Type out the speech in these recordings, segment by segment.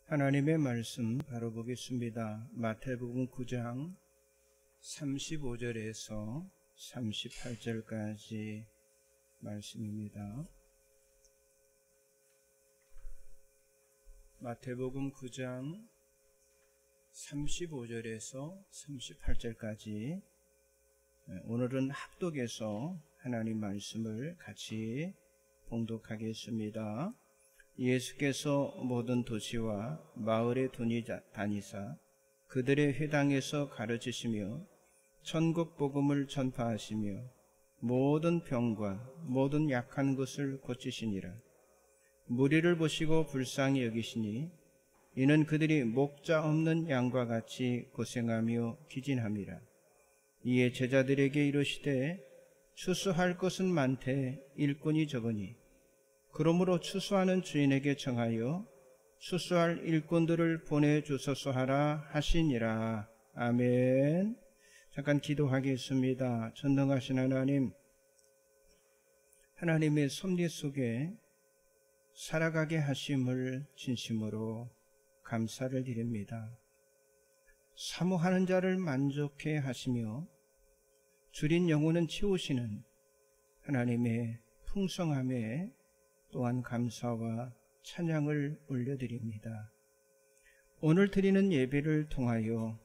하나님의 말씀 바로 보겠습니다. 마태복음 9장 35절에서 38절까지 말씀입니다. 마태복음 9장 35절에서 38절까지 오늘은 합독해서 하나님 말씀을 같이 봉독하겠습니다. 예수께서 모든 도시와 마을에 다니사 그들의 회당에서 가르치시며 천국 복음을 전파하시며 모든 병과 모든 약한 것을 고치시니라. 무리를 보시고 불쌍히 여기시니 이는 그들이 목자 없는 양과 같이 고생하며 기진함이라. 이에 제자들에게 이르시되 추수할 것은 많되 일꾼이 적으니 그러므로 추수하는 주인에게 청하여 추수할 일꾼들을 보내주소서 하라 하시니라. 아멘. 잠깐 기도하겠습니다. 전능하신 하나님, 하나님의 섭리 속에 살아가게 하심을 진심으로 감사를 드립니다. 사모하는 자를 만족해 하시며 줄인 영혼은 채우시는 하나님의 풍성함에 또한 감사와 찬양을 올려드립니다. 오늘 드리는 예배를 통하여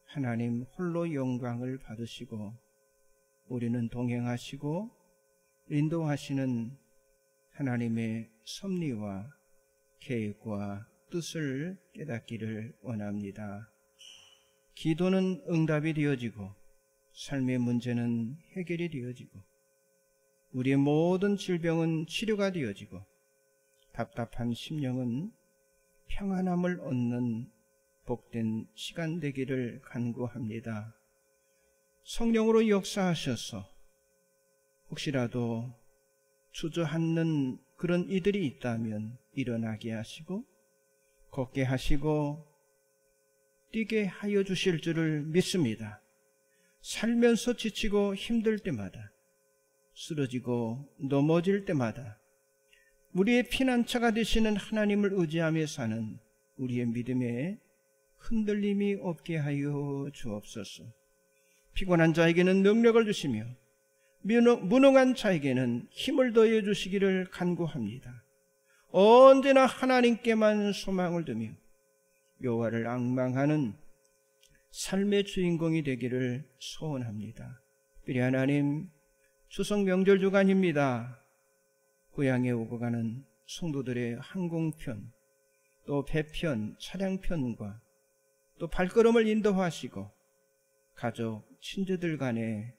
하나님 홀로 영광을 받으시고 우리는 동행하시고 인도하시는 하나님의 섭리와 계획과 뜻을 깨닫기를 원합니다. 기도는 응답이 되어지고 삶의 문제는 해결이 되어지고 우리의 모든 질병은 치료가 되어지고 답답한 심령은 평안함을 얻는 복된 시간 되기를 간구합니다. 성령으로 역사하셔서 혹시라도 주저앉는 그런 이들이 있다면 일어나게 하시고 걷게 하시고 뛰게 하여 주실 줄을 믿습니다. 살면서 지치고 힘들 때마다 쓰러지고 넘어질 때마다 우리의 피난처가 되시는 하나님을 의지하며 사는 우리의 믿음에 흔들림이 없게 하여 주옵소서. 피곤한 자에게는 능력을 주시며 무능한 자에게는 힘을 더해 주시기를 간구합니다. 언제나 하나님께만 소망을 두며 여호와를 앙망하는 삶의 주인공이 되기를 소원합니다. 특별히 하나님, 추석 명절 주간입니다. 고향에 오고 가는 성도들의 항공편, 또 배편, 차량편과 또 발걸음을 인도하시고 가족, 친지들 간에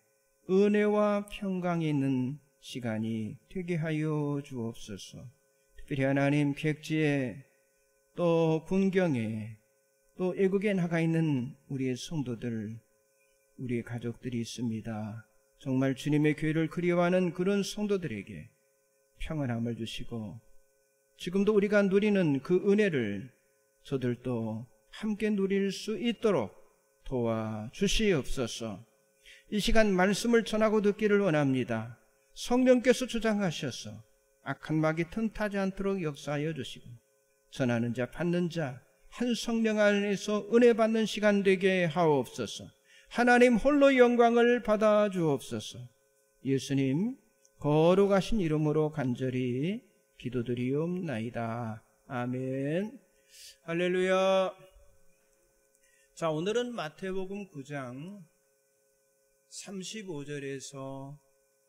은혜와 평강이 있는 시간이 되게 하여 주옵소서. 특별히 하나님, 객지에 또 군경에 또 애국에 나가 있는 우리의 성도들, 우리의 가족들이 있습니다. 정말 주님의 교회를 그리워하는 그런 성도들에게 평안함을 주시고 지금도 우리가 누리는 그 은혜를 저들도 함께 누릴 수 있도록 도와주시옵소서. 이 시간 말씀을 전하고 듣기를 원합니다. 성령께서 주장하셔서 악한 마귀 틈타지 않도록 역사하여 주시고 전하는 자 받는 자 한 성령 안에서 은혜 받는 시간 되게 하옵소서. 하나님 홀로 영광을 받아 주옵소서. 예수님 거룩하신 이름으로 간절히 기도드리옵나이다. 아멘. 할렐루야. 자, 오늘은 마태복음 9장 35절에서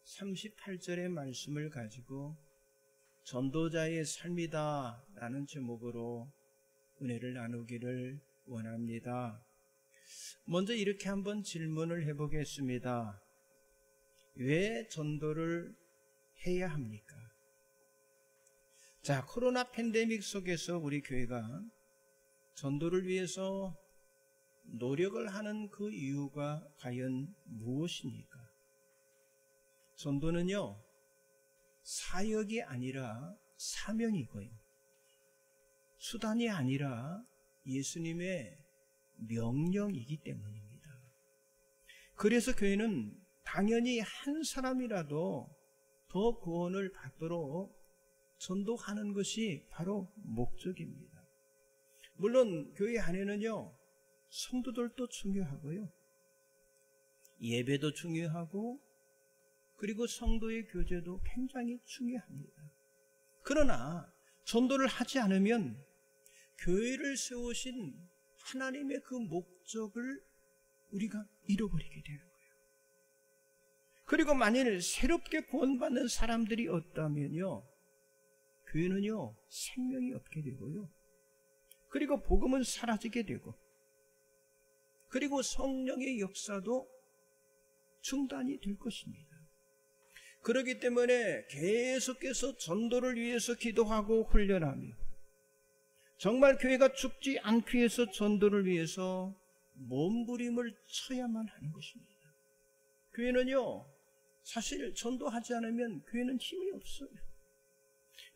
38절의 말씀을 가지고 전도자의 삶이다 라는 제목으로 은혜를 나누기를 원합니다. 먼저 이렇게 한번 질문을 해보겠습니다. 왜 전도를 해야 합니까? 자, 코로나 팬데믹 속에서 우리 교회가 전도를 위해서 노력을 하는 그 이유가 과연 무엇입니까? 전도는요, 사역이 아니라 사명이고요, 수단이 아니라 예수님의 명령이기 때문입니다. 그래서 교회는 당연히 한 사람이라도 더 구원을 받도록 전도하는 것이 바로 목적입니다. 물론 교회 안에는요, 성도들도 중요하고요, 예배도 중요하고, 그리고 성도의 교제도 굉장히 중요합니다. 그러나 전도를 하지 않으면 교회를 세우신 하나님의 그 목적을 우리가 잃어버리게 되는 거예요. 그리고 만일 새롭게 구원받는 사람들이 없다면요, 교회는요 생명이 없게 되고요, 그리고 복음은 사라지게 되고, 그리고 성령의 역사도 중단이 될 것입니다. 그렇기 때문에 계속해서 전도를 위해서 기도하고 훈련하며, 정말 교회가 죽지 않기 위해서 전도를 위해서 몸부림을 쳐야만 하는 것입니다. 교회는요, 사실 전도하지 않으면 교회는 힘이 없어요.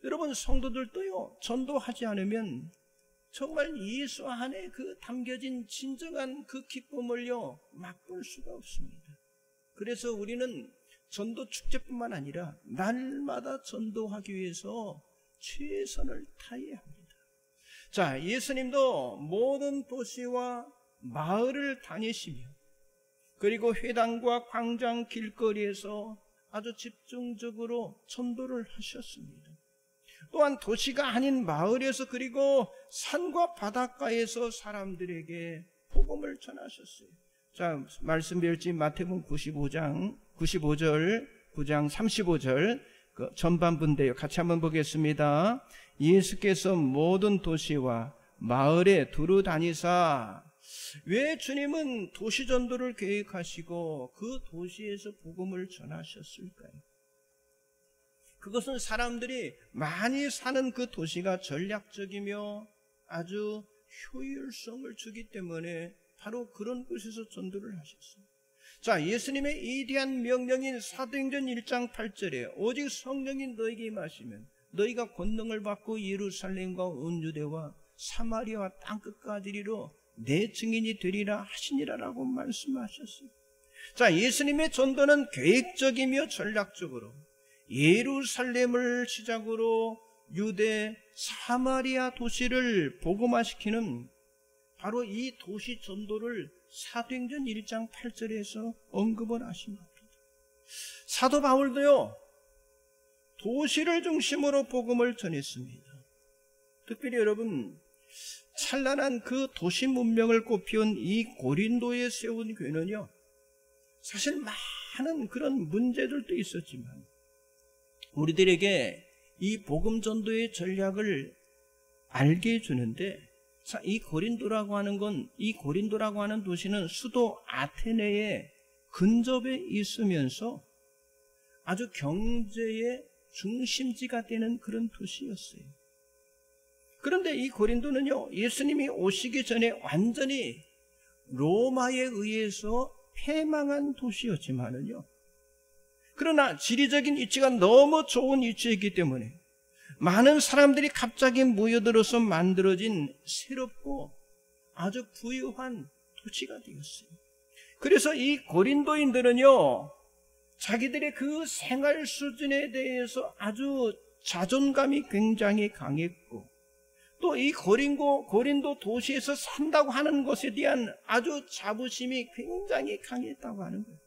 여러분, 성도들도요, 전도하지 않으면 정말 예수 안에 그 담겨진 진정한 그 기쁨을요 맛볼 수가 없습니다. 그래서 우리는 전도 축제뿐만 아니라 날마다 전도하기 위해서 최선을 다해야 합니다. 자, 예수님도 모든 도시와 마을을 다니시며, 그리고 회당과 광장 길거리에서 아주 집중적으로 전도를 하셨습니다. 또한 도시가 아닌 마을에서, 그리고 산과 바닷가에서 사람들에게 복음을 전하셨어요. 자, 말씀 배울지 마태복음 95장 95절, 9장 35절 그 전반부인데요. 같이 한번 보겠습니다. 예수께서 모든 도시와 마을에 두루 다니사. 왜 주님은 도시 전도를 계획하시고 그 도시에서 복음을 전하셨을까요? 그것은 사람들이 많이 사는 그 도시가 전략적이며 아주 효율성을 주기 때문에 바로 그런 곳에서 전도를 하셨어요. 자, 예수님의 위대한 명령인 사도행전 1장 8절에 오직 성령이 너에게 임하시면 너희가 권능을 받고 예루살렘과 온 유대와 사마리아와 땅끝까지 이르러 내 증인이 되리라 하시니라라고 말씀하셨어요. 자, 예수님의 전도는 계획적이며 전략적으로 예루살렘을 시작으로 유대, 사마리아 도시를 복음화시키는 바로 이 도시 전도를 사도행전 1장 8절에서 언급을 하신 겁니다. 사도 바울도요, 도시를 중심으로 복음을 전했습니다. 특별히 여러분, 찬란한 그 도시 문명을 꽃피운 이 고린도에 세운 교회는요, 사실 많은 그런 문제들도 있었지만 우리들에게 이 복음 전도의 전략을 알게 해주는데, 자, 이 고린도라고 하는 도시는 수도 아테네의 근접에 있으면서 아주 경제의 중심지가 되는 그런 도시였어요. 그런데 이 고린도는요, 예수님이 오시기 전에 완전히 로마에 의해서 패망한 도시였지만은요, 그러나 지리적인 위치가 너무 좋은 위치이기 때문에 많은 사람들이 갑자기 모여들어서 만들어진 새롭고 아주 부유한 도시가 되었어요. 그래서 이 고린도인들은요, 자기들의 그 생활 수준에 대해서 아주 자존감이 굉장히 강했고, 또 이 고린도 도시에서 산다고 하는 것에 대한 아주 자부심이 굉장히 강했다고 하는 거예요.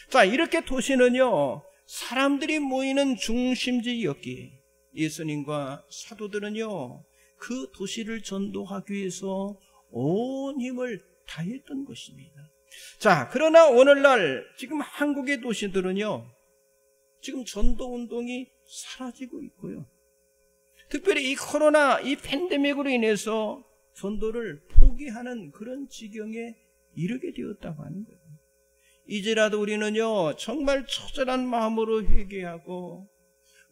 자, 이렇게 도시는요, 사람들이 모이는 중심지였기에 예수님과 사도들은요, 그 도시를 전도하기 위해서 온 힘을 다했던 것입니다. 자, 그러나 오늘날 지금 한국의 도시들은요, 지금 전도 운동이 사라지고 있고요, 특별히 이 코로나, 이 팬데믹으로 인해서 전도를 포기하는 그런 지경에 이르게 되었다고 하는 거예요. 이제라도 우리는요, 정말 처절한 마음으로 회개하고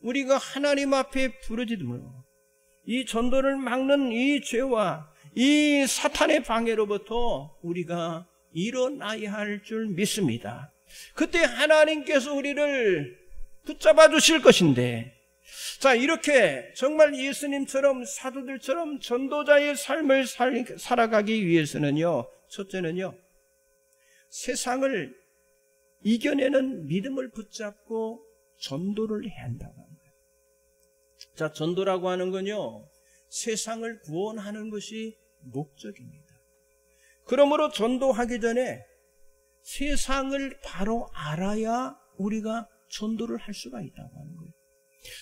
우리가 하나님 앞에 부르짖음으로 이 전도를 막는 이 죄와 이 사탄의 방해로부터 우리가 일어나야 할 줄 믿습니다. 그때 하나님께서 우리를 붙잡아 주실 것인데, 자, 이렇게 정말 예수님처럼 사도들처럼 전도자의 삶을 살아가기 위해서는요, 첫째는요, 세상을 이겨내는 믿음을 붙잡고 전도를 해야 한다고 합니다. 자, 전도라고 하는 건요, 세상을 구원하는 것이 목적입니다. 그러므로 전도하기 전에 세상을 바로 알아야 우리가 전도를 할 수가 있다고 하는 거예요.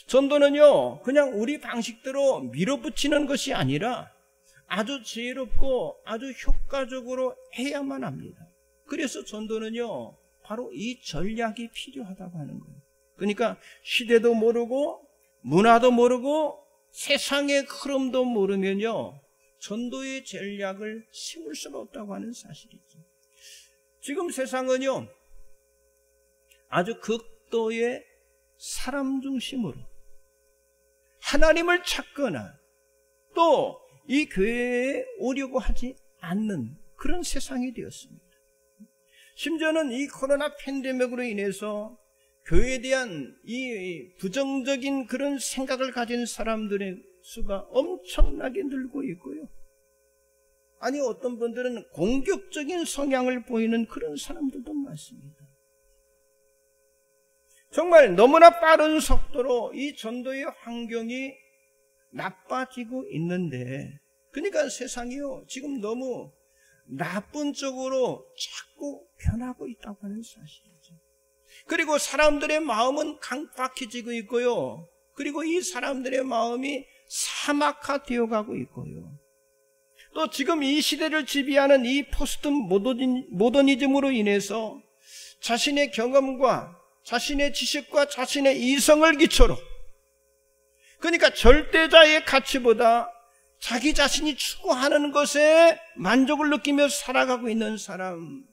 전도는요, 그냥 우리 방식대로 밀어붙이는 것이 아니라 아주 지혜롭고 아주 효과적으로 해야만 합니다. 그래서 전도는요, 바로 이 전략이 필요하다고 하는 거예요. 그러니까 시대도 모르고 문화도 모르고 세상의 흐름도 모르면요, 전도의 전략을 세울 수가 없다고 하는 사실이죠. 지금 세상은요, 아주 극도의 사람 중심으로 하나님을 찾거나 또 이 교회에 오려고 하지 않는 그런 세상이 되었습니다. 심지어는 이 코로나 팬데믹으로 인해서 교회에 대한 이 부정적인 그런 생각을 가진 사람들의 수가 엄청나게 늘고 있고요. 아니, 어떤 분들은 공격적인 성향을 보이는 그런 사람들도 많습니다. 정말 너무나 빠른 속도로 이 전도의 환경이 나빠지고 있는데, 그러니까 세상이요, 지금 너무 나쁜 쪽으로 자꾸 변하고 있다고 하는 사실이죠. 그리고 사람들의 마음은 강박해지고 있고요. 그리고 이 사람들의 마음이 사막화되어 가고 있고요. 또 지금 이 시대를 지배하는 이 포스트 모더니즘으로 인해서 자신의 경험과 자신의 지식과 자신의 이성을 기초로, 그러니까 절대자의 가치보다 자기 자신이 추구하는 것에 만족을 느끼며 살아가고 있는 사람,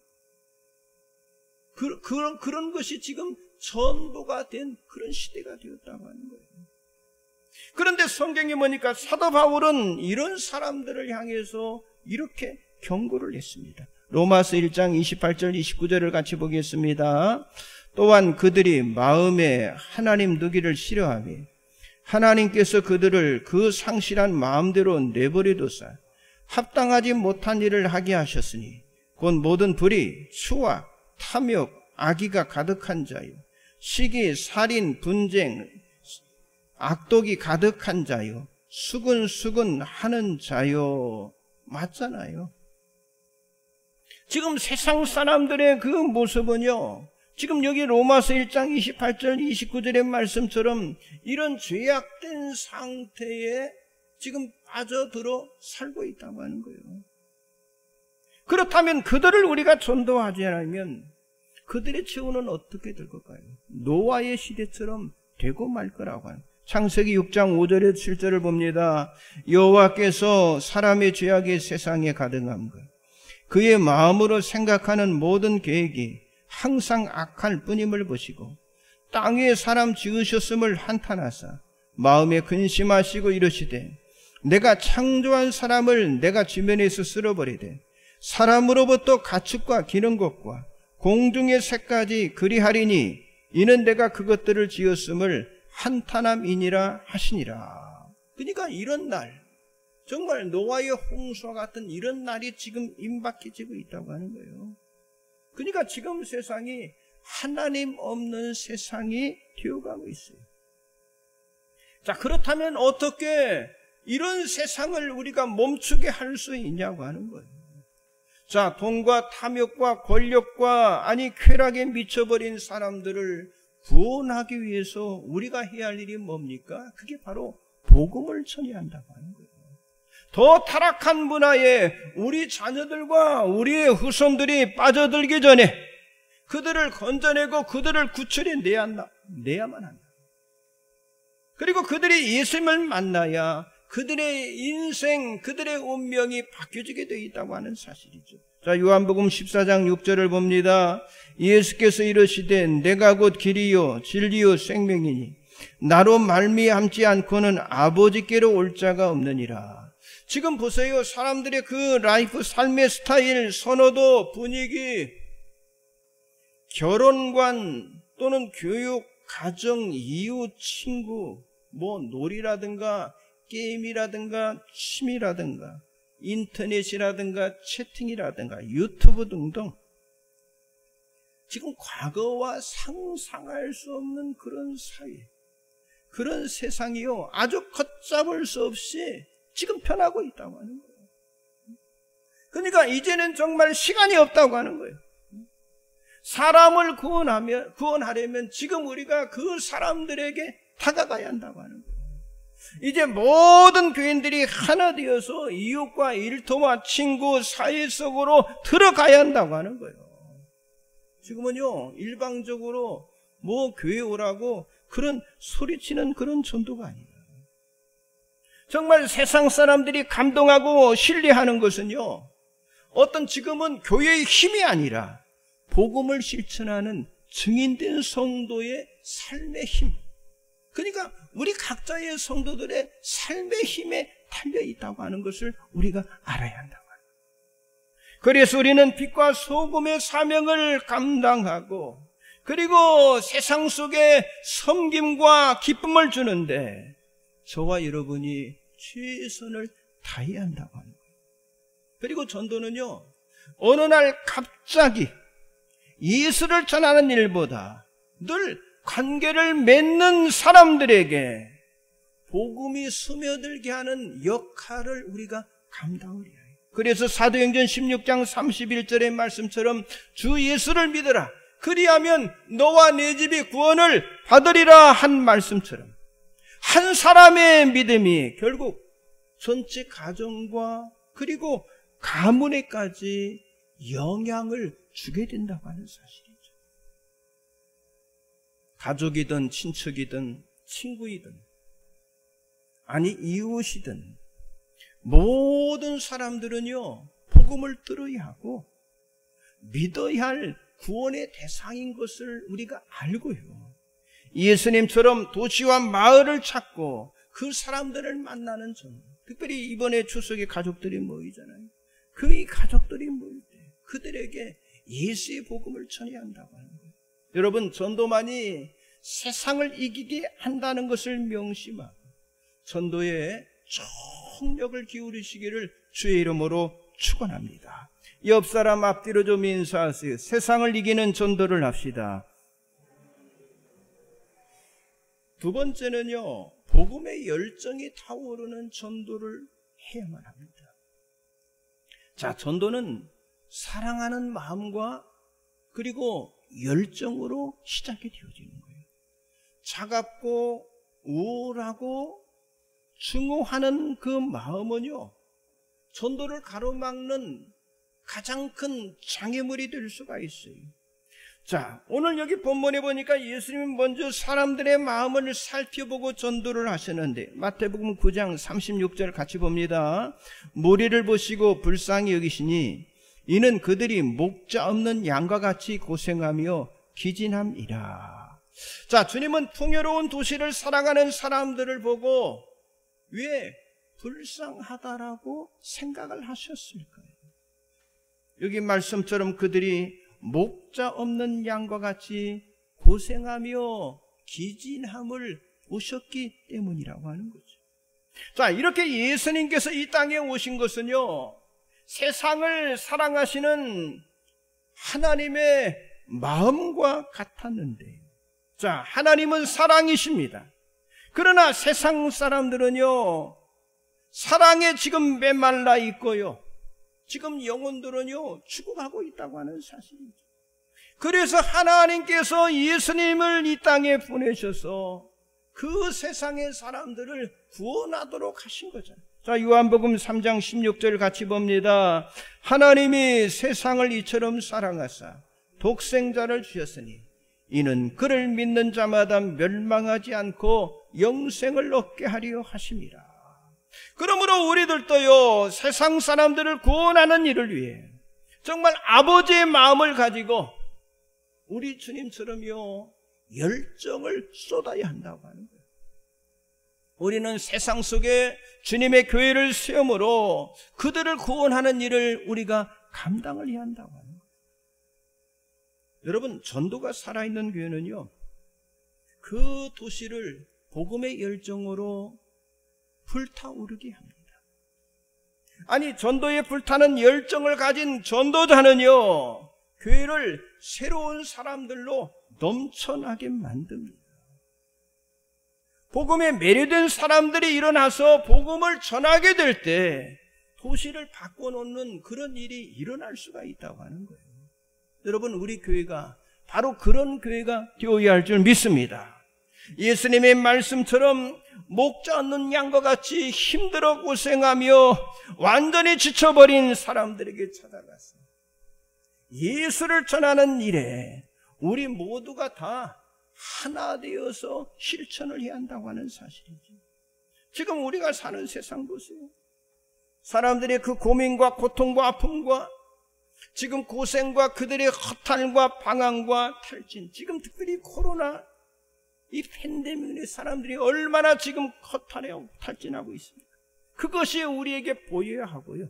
그런 것이 지금 전부가 된 그런 시대가 되었다고 하는 거예요. 그런데 성경에 보니까 사도 바울은 이런 사람들을 향해서 이렇게 경고를 했습니다. 로마서 1장 28절 29절을 같이 보겠습니다. 또한 그들이 마음에 하나님 두기를 싫어하며 하나님께서 그들을 그 상실한 마음대로 내버려두사 합당하지 못한 일을 하게 하셨으니 곧 모든 불의, 수와 탐욕, 악의가 가득한 자요, 시기, 살인, 분쟁, 악독이 가득한 자요, 수근수근 하는 자요. 맞잖아요. 지금 세상 사람들의 그 모습은요, 지금 여기 로마서 1장 28절 29절의 말씀처럼 이런 죄악된 상태에 지금 빠져들어 살고 있다고 하는 거예요. 그렇다면 그들을 우리가 전도하지 않으면 그들의 처우는 어떻게 될 걸까요? 노아의 시대처럼 되고 말 거라고 하는. 창세기 6장 5절에 7절을 봅니다. 여호와께서 사람의 죄악이 세상에 가득한 것, 그의 마음으로 생각하는 모든 계획이 항상 악할 뿐임을 보시고 땅 위에 사람 지으셨음을 한탄하사 마음에 근심하시고 이르시되 내가 창조한 사람을 내가 지면에서 쓸어버리되 사람으로부터 가축과 기는 것과 공중의 새까지 그리하리니 이는 내가 그것들을 지었음을 한탄함이니라 하시니라. 그러니까 이런 날, 정말 노아의 홍수와 같은 이런 날이 지금 임박해지고 있다고 하는 거예요. 그러니까 지금 세상이 하나님 없는 세상이 되어가고 있어요. 자, 그렇다면 어떻게 이런 세상을 우리가 멈추게 할 수 있냐고 하는 거예요. 자, 돈과 탐욕과 권력과 쾌락에 미쳐버린 사람들을 구원하기 위해서 우리가 해야 할 일이 뭡니까? 그게 바로 복음을 전해한다고 하는 거예요. 더 타락한 문화에 우리 자녀들과 우리의 후손들이 빠져들기 전에 그들을 건져내고 그들을 구출해 내야만 한다. 그리고 그들이 예수님을 만나야 그들의 인생, 그들의 운명이 바뀌어지게 되어 있다고 하는 사실이죠. 자, 요한복음 14장 6절을 봅니다. 예수께서 이르시되 내가 곧 길이요 진리요 생명이니 나로 말미암지 않고는 아버지께로 올 자가 없느니라. 지금 보세요. 사람들의 그 라이프, 삶의 스타일, 선호도, 분위기, 결혼관 또는 교육, 가정, 이웃, 친구, 놀이라든가 게임이라든가 취미라든가 인터넷이라든가 채팅이라든가 유튜브 등등 지금 과거와 상상할 수 없는 그런 사회, 그런 세상이요, 아주 걷잡을 수 없이 지금 변하고 있다고 하는 거예요. 그러니까 이제는 정말 시간이 없다고 하는 거예요. 사람을 구원하려면 지금 우리가 그 사람들에게 다가가야 한다고 하는 거예요. 이제 모든 교인들이 하나 되어서 이웃과 일터와 친구 사회 속으로 들어가야 한다고 하는 거예요. 지금은요, 일방적으로 뭐 교회 오라고 그런 소리치는 그런 전도가 아니에요. 정말 세상 사람들이 감동하고 신뢰하는 것은요, 어떤 지금은 교회의 힘이 아니라 복음을 실천하는 증인된 성도의 삶의 힘. 그러니까 우리 각자의 성도들의 삶의 힘에 달려있다고 하는 것을 우리가 알아야 한다고 합니다. 그래서 우리는 빛과 소금의 사명을 감당하고, 그리고 세상 속에 섬김과 기쁨을 주는데 저와 여러분이 최선을 다해야 한다고 합니다. 그리고 전도는요, 어느 날 갑자기 예수를 전하는 일보다 늘 관계를 맺는 사람들에게 복음이 스며들게 하는 역할을 우리가 감당을 해야 해요. 그래서 사도행전 16장 31절의 말씀처럼 주 예수를 믿으라, 그리하면 너와 네 집이 구원을 받으리라 한 말씀처럼 한 사람의 믿음이 결국 전체 가정과 그리고 가문에까지 영향을 주게 된다고 하는 사실이죠. 가족이든 친척이든 친구이든 아니 이웃이든 모든 사람들은요, 복음을 들어야 하고 믿어야 할 구원의 대상인 것을 우리가 알고요, 예수님처럼 도시와 마을을 찾고 그 사람들을 만나는 전도, 특별히 이번에 추석에 가족들이 모이잖아요. 그 가족들이 모일 때 그들에게 예수의 복음을 전해야 한다고 하는 거예요. 여러분, 전도만이 세상을 이기게 한다는 것을 명심하고 전도에 총력을 기울이시기를 주의 이름으로 축원합니다. 옆 사람 앞뒤로 좀 인사하세요. 세상을 이기는 전도를 합시다. 두 번째는요, 복음의 열정이 타오르는 전도를 해야만 합니다. 자, 전도는 사랑하는 마음과 그리고 열정으로 시작이 되어지는 거예요. 차갑고 우울하고 증오하는 그 마음은요, 전도를 가로막는 가장 큰 장애물이 될 수가 있어요. 자, 오늘 여기 본문에 보니까 예수님은 먼저 사람들의 마음을 살펴보고 전도를 하셨는데, 마태복음 9장 36절 같이 봅니다. 무리를 보시고 불쌍히 여기시니 이는 그들이 목자 없는 양과 같이 고생하며 기진함이라. 자, 주님은 풍요로운 도시를 살아가는 사람들을 보고 왜 불쌍하다라고 생각을 하셨을까요? 여기 말씀처럼 그들이 목자 없는 양과 같이 고생하며 기진함을 보셨기 때문이라고 하는 거죠. 자, 이렇게 예수님께서 이 땅에 오신 것은요, 세상을 사랑하시는 하나님의 마음과 같았는데, 자, 하나님은 사랑이십니다. 그러나 세상 사람들은요, 사랑에 지금 메말라 있고요, 지금 영혼들은요, 죽어가고 있다고 하는 사실이죠. 그래서 하나님께서 예수님을 이 땅에 보내셔서 그 세상의 사람들을 구원하도록 하신 거잖아요. 자, 요한복음 3장 16절 같이 봅니다. 하나님이 세상을 이처럼 사랑하사 독생자를 주셨으니 이는 그를 믿는 자마다 멸망하지 않고 영생을 얻게 하려 하심이라. 그러므로 우리들도요, 세상 사람들을 구원하는 일을 위해 정말 아버지의 마음을 가지고 우리 주님처럼요, 열정을 쏟아야 한다고 하는 거예요. 우리는 세상 속에 주님의 교회를 세움으로 그들을 구원하는 일을 우리가 감당을 해야 한다고 하는 거예요. 여러분, 전도가 살아있는 교회는요, 그 도시를 복음의 열정으로 불타오르게 합니다. 아니, 전도에 불타는 열정을 가진 전도자는요, 교회를 새로운 사람들로 넘쳐나게 만듭니다. 복음에 매료된 사람들이 일어나서 복음을 전하게 될 때 도시를 바꿔놓는 그런 일이 일어날 수가 있다고 하는 거예요. 여러분, 우리 교회가 바로 그런 교회가 되어야 할 줄 믿습니다. 예수님의 말씀처럼 목자 없는 양과 같이 힘들어 고생하며 완전히 지쳐버린 사람들에게 찾아갔습니다. 예수를 전하는 일에 우리 모두가 다 하나 되어서 실천을 해야 한다고 하는 사실이죠. 지금 우리가 사는 세상 보세요. 사람들의 그 고민과 고통과 아픔과 지금 고생과 그들의 허탈과 방황과 탈진, 지금 특별히 코로나 이 팬데믹에 사람들이 얼마나 지금 허탈해하고 탈진하고 있습니까? 그것이 우리에게 보여야 하고요.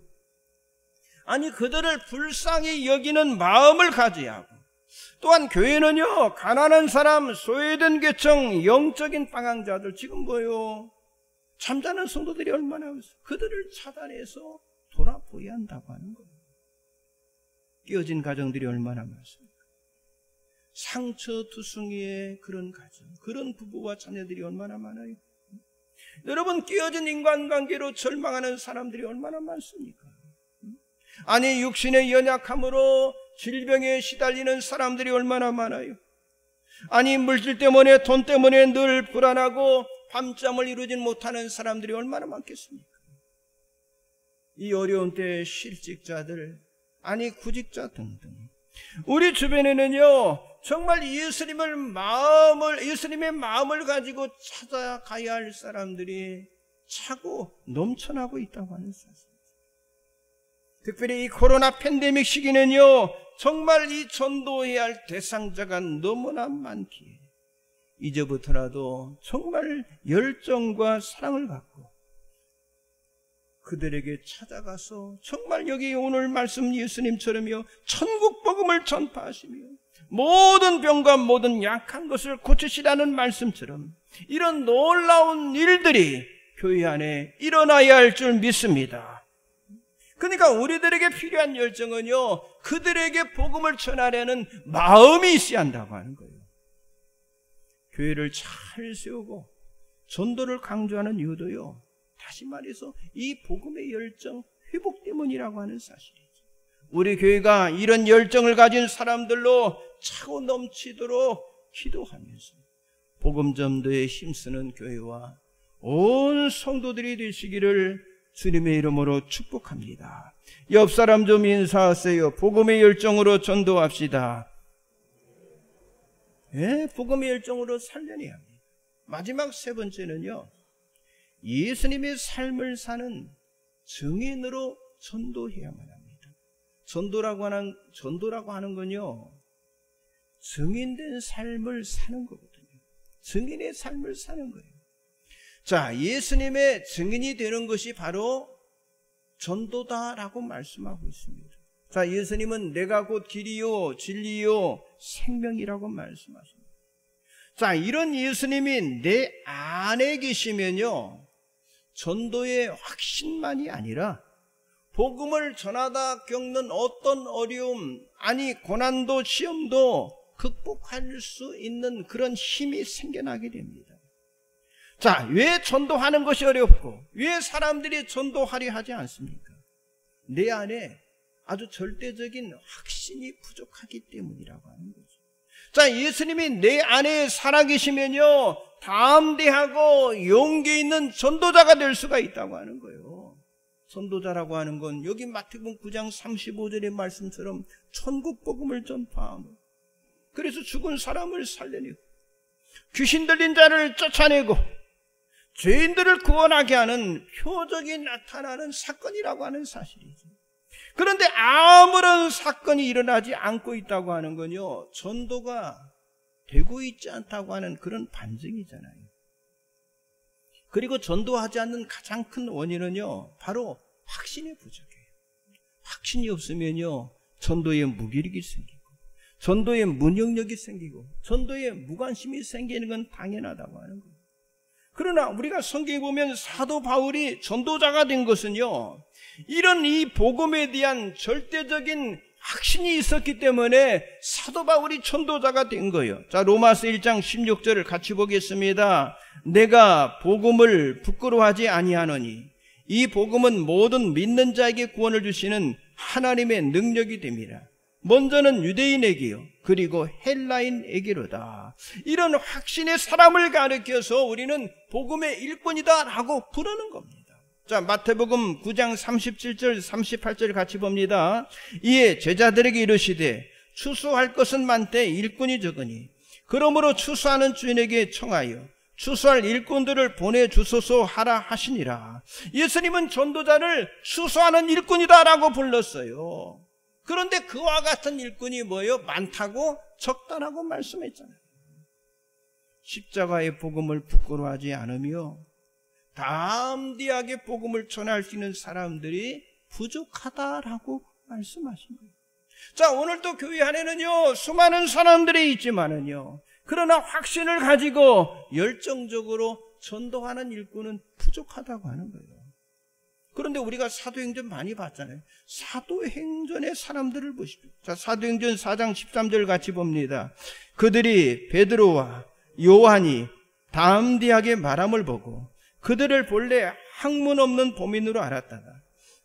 아니, 그들을 불쌍히 여기는 마음을 가져야 하고, 또한 교회는요, 가난한 사람, 소외된 계층, 영적인 방황자들, 지금 뭐요? 잠자는 성도들이 얼마나 있어요. 그들을 차단해서 돌아보여야 한다고 하는 거예요. 깨어진 가정들이 얼마나 많습니까? 상처 투성이의 그런 가정, 그런 부부와 자녀들이 얼마나 많아요. 여러분, 깨어진 인간관계로 절망하는 사람들이 얼마나 많습니까? 아니, 육신의 연약함으로 질병에 시달리는 사람들이 얼마나 많아요. 아니, 물질 때문에, 돈 때문에 늘 불안하고 밤잠을 이루지 못하는 사람들이 얼마나 많겠습니까? 이 어려운 때에 실직자들, 아니 구직자 등등, 우리 주변에는요 정말 예수님의 마음을 가지고 찾아가야 할 사람들이 차고 넘쳐나고 있다고 하는 사실. 특별히 이 코로나 팬데믹 시기는요 정말 이 전도해야 할 대상자가 너무나 많기에 이제부터라도 정말 열정과 사랑을 갖고 그들에게 찾아가서 정말 여기 오늘 말씀 예수님처럼요 천국 복음을 전파하시며 모든 병과 모든 약한 것을 고치시라는 말씀처럼 이런 놀라운 일들이 교회 안에 일어나야 할 줄 믿습니다. 그러니까 우리들에게 필요한 열정은요 그들에게 복음을 전하려는 마음이 있어야 한다고 하는 거예요. 교회를 잘 세우고 전도를 강조하는 이유도요 다시 말해서 이 복음의 열정 회복 때문이라고 하는 사실이죠. 우리 교회가 이런 열정을 가진 사람들로 차고 넘치도록 기도하면서 복음 전도에 힘쓰는 교회와 온 성도들이 되시기를 주님의 이름으로 축복합니다. 옆 사람 좀 인사하세요. 복음의 열정으로 전도합시다. 예, 복음의 열정으로 살려내야 합니다. 마지막 세 번째는요 예수님의 삶을 사는 증인으로 전도해야만 합니다. 전도라고 하는 건요 증인된 삶을 사는 거거든요. 증인의 삶을 사는 거예요. 자, 예수님의 증인이 되는 것이 바로 전도다라고 말씀하고 있습니다. 자, 예수님은 내가 곧 길이요 진리요 생명이라고 말씀하십니다. 자, 이런 예수님이 내 안에 계시면요 전도의 확신만이 아니라 복음을 전하다 겪는 어떤 어려움, 아니 고난도 시험도 극복할 수 있는 그런 힘이 생겨나게 됩니다. 자, 왜 전도하는 것이 어렵고 왜 사람들이 전도하려 하지 않습니까? 내 안에 아주 절대적인 확신이 부족하기 때문이라고 하는 거죠. 자, 예수님이 내 안에 살아계시면요 담대하고 용기 있는 전도자가 될 수가 있다고 하는 거예요. 전도자라고 하는 건 여기 마태복음 9장 35절의 말씀처럼 천국 복음을 전파하며 그래서 죽은 사람을 살려내고 귀신 들린 자를 쫓아내고 죄인들을 구원하게 하는 표적이 나타나는 사건이라고 하는 사실이죠. 그런데 아무런 사건이 일어나지 않고 있다고 하는 건요 전도가 되고 있지 않다고 하는 그런 반증이잖아요. 그리고 전도하지 않는 가장 큰 원인은요 바로 확신의 부족이에요. 확신이 없으면요 전도에 무기력이 생기고 전도에 무능력이 생기고 전도에 무관심이 생기는 건 당연하다고 하는 거예요. 그러나 우리가 성경에 보면 사도 바울이 전도자가 된 것은요 이런 이 복음에 대한 절대적인 확신이 있었기 때문에 사도 바울이 전도자가 된 거예요. 자, 로마서 1장 16절을 같이 보겠습니다. 내가 복음을 부끄러워하지 아니하노니 이 복음은 모든 믿는 자에게 구원을 주시는 하나님의 능력이 됨이라. 먼저는 유대인에게요, 그리고 헬라인에게로다. 이런 확신의 사람을 가리켜서 우리는 복음의 일꾼이다라고 부르는 겁니다. 자, 마태복음 9장 37절 38절 같이 봅니다. 이에 제자들에게 이르시되 추수할 것은 많되 일꾼이 적으니 그러므로 추수하는 주인에게 청하여 추수할 일꾼들을 보내주소서 하라 하시니라. 예수님은 전도자를 추수하는 일꾼이다라고 불렀어요. 그런데 그와 같은 일꾼이 뭐예요? 많다고 적다라고 말씀했잖아요. 십자가의 복음을 부끄러워하지 않으며 담대하게 복음을 전할 수 있는 사람들이 부족하다라고 말씀하신 거예요. 자, 오늘도 교회 안에는요, 수많은 사람들이 있지만은요, 그러나 확신을 가지고 열정적으로 전도하는 일꾼은 부족하다고 하는 거예요. 그런데 우리가 사도행전 많이 봤잖아요. 사도행전의 사람들을 보십시오. 자, 사도행전 4장 13절 같이 봅니다. 그들이 베드로와 요한이 담대하게 말함을 보고 그들을 본래 학문 없는 범인으로 알았다가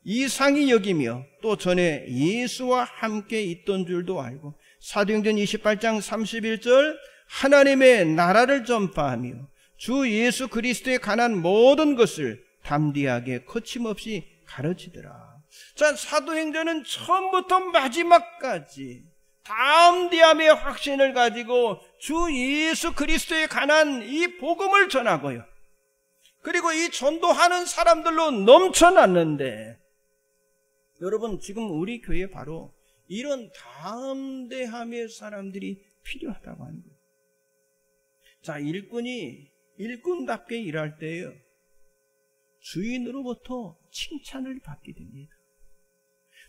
이상히 여기며 또 전에 예수와 함께 있던 줄도 알고 사도행전 28장 31절 하나님의 나라를 전파하며 주 예수 그리스도에 관한 모든 것을 담대하게 거침없이 가르치더라. 자, 사도행전은 처음부터 마지막까지 담대함의 확신을 가지고 주 예수 그리스도에 관한 이 복음을 전하고요, 그리고 이 전도하는 사람들로 넘쳐났는데, 여러분 지금 우리 교회에 바로 이런 담대함의 사람들이 필요하다고 하는 거예요. 자, 일꾼이 일꾼답게 일할 때요, 주인으로부터 칭찬을 받게 됩니다.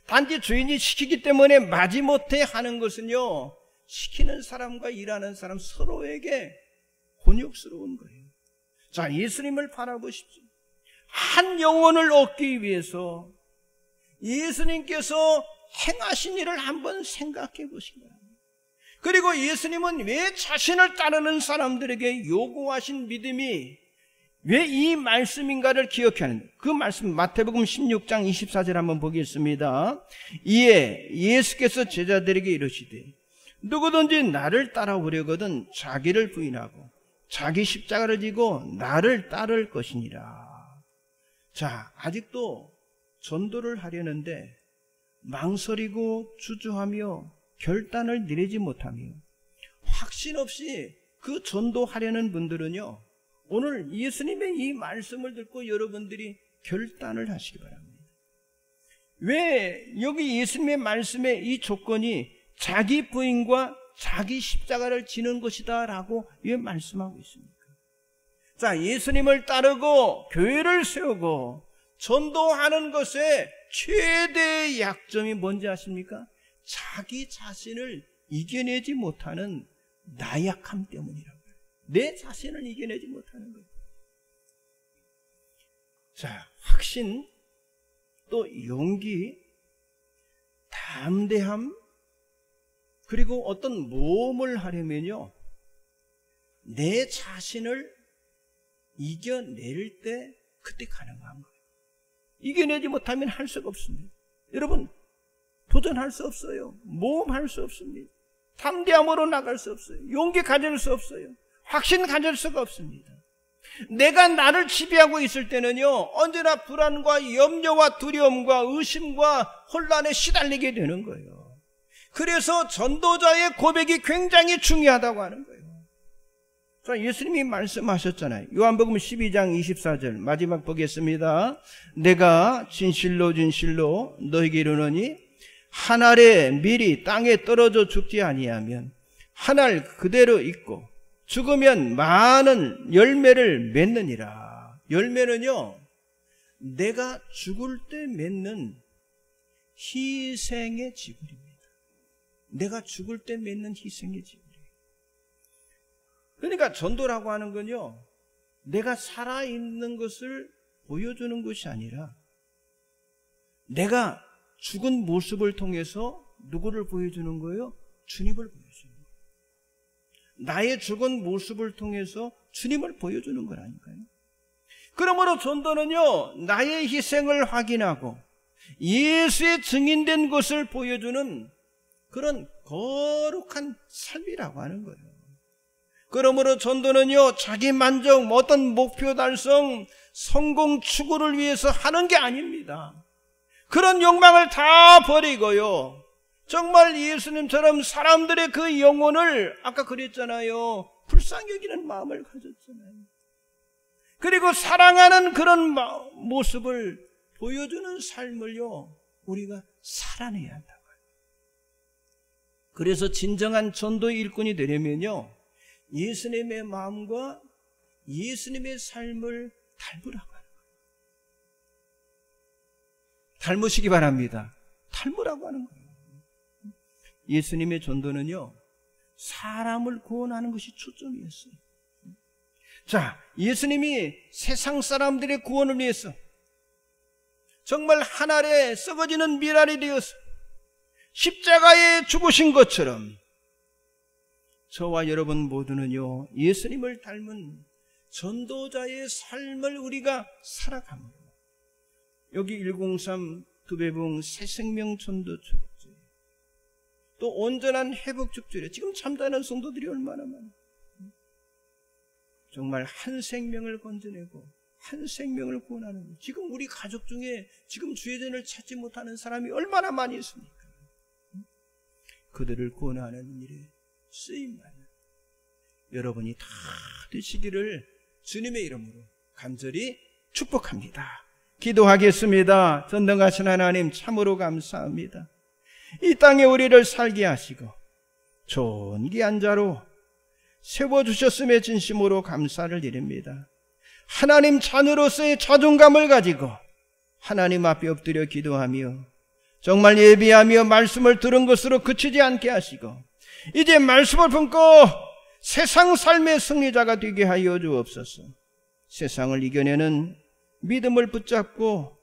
단지 주인이 시키기 때문에 마지못해 하는 것은요, 시키는 사람과 일하는 사람 서로에게 곤욕스러운 거예요. 자, 예수님을 바라보십시오. 한 영혼을 얻기 위해서 예수님께서 행하신 일을 한번 생각해 보시기 바랍니다. 그리고 예수님은 왜 자신을 따르는 사람들에게 요구하신 믿음이 왜 이 말씀인가를 기억해야 하는데, 그 말씀 마태복음 16장 24절 한번 보겠습니다. 이에 예수께서 제자들에게 이르시되 누구든지 나를 따라오려거든 자기를 부인하고 자기 십자가를 지고 나를 따를 것이니라. 자, 아직도 전도를 하려는데 망설이고 주저하며 결단을 내리지 못하며 확신 없이 그 전도하려는 분들은요, 오늘 예수님의 이 말씀을 듣고 여러분들이 결단을 하시기 바랍니다. 왜 여기 예수님의 말씀의 이 조건이 자기 부인과 자기 십자가를 지는 것이다 라고 왜 말씀하고 있습니까? 자, 예수님을 따르고 교회를 세우고 전도하는 것의 최대의 약점이 뭔지 아십니까? 자기 자신을 이겨내지 못하는 나약함 때문이라고요. 내 자신을 이겨내지 못하는 거예요. 자, 확신, 또 용기, 담대함, 그리고 어떤 모험을 하려면요, 내 자신을 이겨낼 때 그때 가능한 거예요. 이겨내지 못하면 할 수가 없습니다. 여러분, 도전할 수 없어요. 모험할 수 없습니다. 담대함으로 나갈 수 없어요. 용기 가질 수 없어요. 확신 가질 수가 없습니다. 내가 나를 지배하고 있을 때는요, 언제나 불안과 염려와 두려움과 의심과 혼란에 시달리게 되는 거예요. 그래서 전도자의 고백이 굉장히 중요하다고 하는 거예요. 자, 예수님이 말씀하셨잖아요. 요한복음 12장 24절 마지막 보겠습니다. 내가 진실로 진실로 너에게 이르노니 한 알의 밀이 땅에 떨어져 죽지 아니하면 한 알 그대로 있고 죽으면 많은 열매를 맺느니라. 열매는요, 내가 죽을 때 맺는 희생의 지불입니다. 내가 죽을 때 맺는 희생의 지불이에요. 그러니까 전도라고 하는 건요, 내가 살아있는 것을 보여주는 것이 아니라 내가 죽은 모습을 통해서 누구를 보여주는 거예요? 주님을 보여주는 거예요. 나의 죽은 모습을 통해서 주님을 보여주는 거라니까요. 그러므로 전도는요, 나의 희생을 확인하고 예수의 증인된 것을 보여주는 그런 거룩한 삶이라고 하는 거예요. 그러므로 전도는요, 자기 만족, 어떤 목표 달성, 성공 추구를 위해서 하는 게 아닙니다. 그런 욕망을 다 버리고요, 정말 예수님처럼 사람들의 그 영혼을, 아까 그랬잖아요, 불쌍히 여기는 마음을 가졌잖아요. 그리고 사랑하는 그런 모습을 보여주는 삶을요, 우리가 살아내야 한다고요. 그래서 진정한 전도 일꾼이 되려면요, 예수님의 마음과 예수님의 삶을 닮으라고 하는 거예요. 닮으시기 바랍니다. 닮으라고 하는 거예요. 예수님의 전도는요, 사람을 구원하는 것이 초점이었어요. 자, 예수님이 세상 사람들의 구원을 위해서 정말 한 알에 썩어지는 밀알이 되어서 십자가에 죽으신 것처럼 저와 여러분 모두는요, 예수님을 닮은 전도자의 삶을 우리가 살아갑니다. 여기 103 두배봉 새생명 전도 축제, 또 온전한 회복 축제래. 지금 참다는 성도들이 얼마나 많아요. 정말 한 생명을 건져내고 한 생명을 구원하는 거예요. 지금 우리 가족 중에 지금 주의전을 찾지 못하는 사람이 얼마나 많이 있습니까? 그들을 구원하는 일에 쓰임받는 여러분이 다 되시기를 주님의 이름으로 간절히 축복합니다. 기도하겠습니다. 전능하신 하나님, 참으로 감사합니다. 이 땅에 우리를 살게 하시고 존귀한 자로 세워주셨음에 진심으로 감사를 드립니다. 하나님 자녀로서의 자존감을 가지고 하나님 앞에 엎드려 기도하며 정말 예비하며 말씀을 들은 것으로 그치지 않게 하시고 이제 말씀을 품고 세상 삶의 승리자가 되게 하여 주옵소서. 세상을 이겨내는 믿음을 붙잡고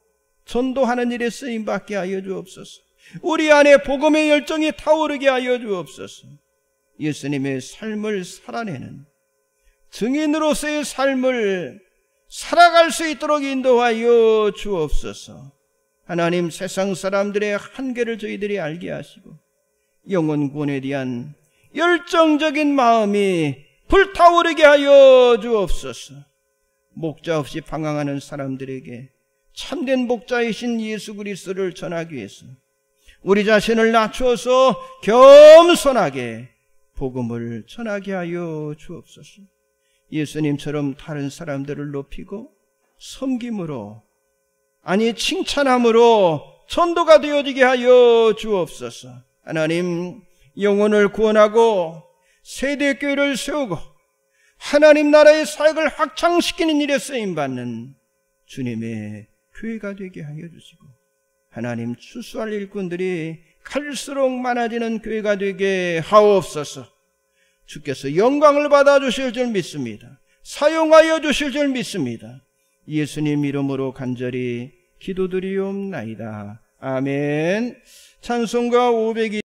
전도하는 일에 쓰임받게 하여 주옵소서. 우리 안에 복음의 열정이 타오르게 하여 주옵소서. 예수님의 삶을 살아내는 증인으로서의 삶을 살아갈 수 있도록 인도하여 주옵소서. 하나님, 세상 사람들의 한계를 저희들이 알게 하시고 영혼 구원에 대한 열정적인 마음이 불타오르게 하여 주옵소서. 목자 없이 방황하는 사람들에게 참된 목자이신 예수 그리스도를 전하기 위해서 우리 자신을 낮추어서 겸손하게 복음을 전하게 하여 주옵소서. 예수님처럼 다른 사람들을 높이고 섬김으로, 아니 칭찬함으로 전도가 되어지게 하여 주옵소서. 하나님, 영혼을 구원하고 세대교회를 세우고 하나님 나라의 사역을 확장시키는 일에 쓰임받는 주님의 교회가 되게 하여 주시고 하나님, 추수할 일꾼들이 갈수록 많아지는 교회가 되게 하옵소서. 주께서 영광을 받아주실 줄 믿습니다. 사용하여 주실 줄 믿습니다. 예수님 이름으로 간절히 기도드리옵나이다. 아멘. 찬송가 502